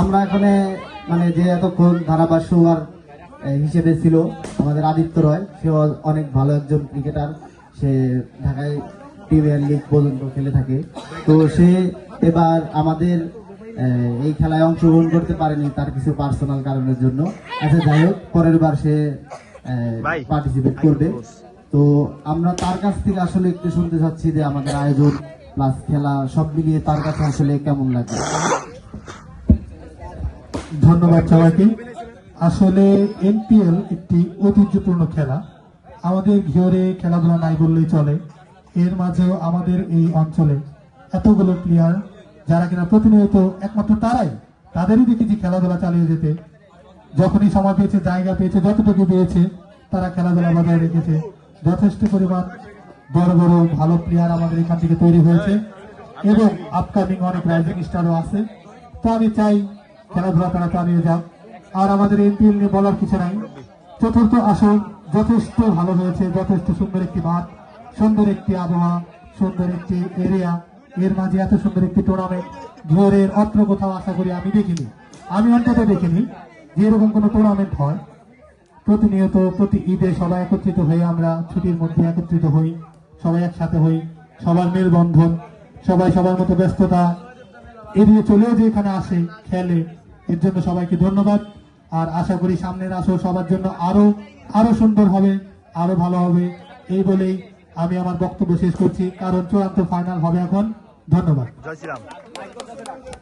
আমরা এখানে মানে যে এতক্ষণ ধারাভাষ্য হিসেবে ছিল আমাদের আদিত্য রয়, সে অনেক ভালো একজন ক্রিকেটার। সে ঢাকায় প্রিমিয়ার লিগ পর্যন্ত খেলে থাকে। তো সে এবার আমাদের এই খেলায় অংশগ্রহণ করতে পারেনি তার কিছু পার্সোনাল কারণের জন্য। আচ্ছা, যাই হোক, পরের বার সে পার্টিসিপেট করবে। তো আমরা তার কাছ থেকে আসলে একটু শুনতে চাচ্ছি যে আমাদের আয়োজন প্লাস খেলা সব মিলিয়ে তার কাছে আসলে কেমন লাগে। ধন্যবাদ সবাইকে। আসলে এনপিএল একটি ঐতিহ্যপূর্ণ খেলা। আমাদের ঘিওরে খেলাধুলা নাই বললেই চলে। এর মাঝেও আমাদের এই অঞ্চলে এতগুলো প্লেয়ার যারা কিনা প্রতিনিয়ত একমাত্র তাদেরই দেখেছি খেলাধুলা চালিয়ে যেতে। যখনই সময় পেয়েছে, জায়গা পেয়েছে, যতটুকু পেয়েছে তারা খেলাধুলা বজায় রেখেছে। যথেষ্ট পরিমাণ বড় বড় ভালো প্লেয়ার আমাদের এখান থেকে তৈরি হয়েছে এবং আপকামিং অনেক রাইজিং স্টারও আছে। তো আমি চাই খেলাধুলা তারা চালিয়ে যাক। আর আমাদের এনপিএল নিয়ে বলার কিছু নাই। চতুর্থ আসর যথেষ্ট ভালো হয়েছে, যথেষ্ট সুন্দর একটি মাঠ, সুন্দর একটি আবহাওয়া, সুন্দর একটি এরিয়া, এর মাঝে এত সুন্দর একটি টুর্নামেন্ট ঘরের অত্র কোথাও আশা করি আমি দেখিনি। আমি অন্তত দেখিনি যে এরকম কোনো টুর্নামেন্ট হয়। প্রতিনিয়ত প্রতি ঈদে সবাই একত্রিত হয়ে আমরা ছুটির মধ্যে একত্রিত হই, সবাই একসাথে হই, সবার মেলবন্ধন, সবাই সবার মতো ব্যস্ততা এড়িয়ে চলেও যে এখানে আসে খেলে, এর জন্য সবাইকে ধন্যবাদ। আর আশা করি সামনের আসর সবার জন্য আরো সুন্দর হবে, আরো ভালো হবে। এই বলেই আমি আমার বক্তব্য শেষ করছি, কারণ চূড়ান্ত ফাইনাল হবে এখন। ধন্যবাদ।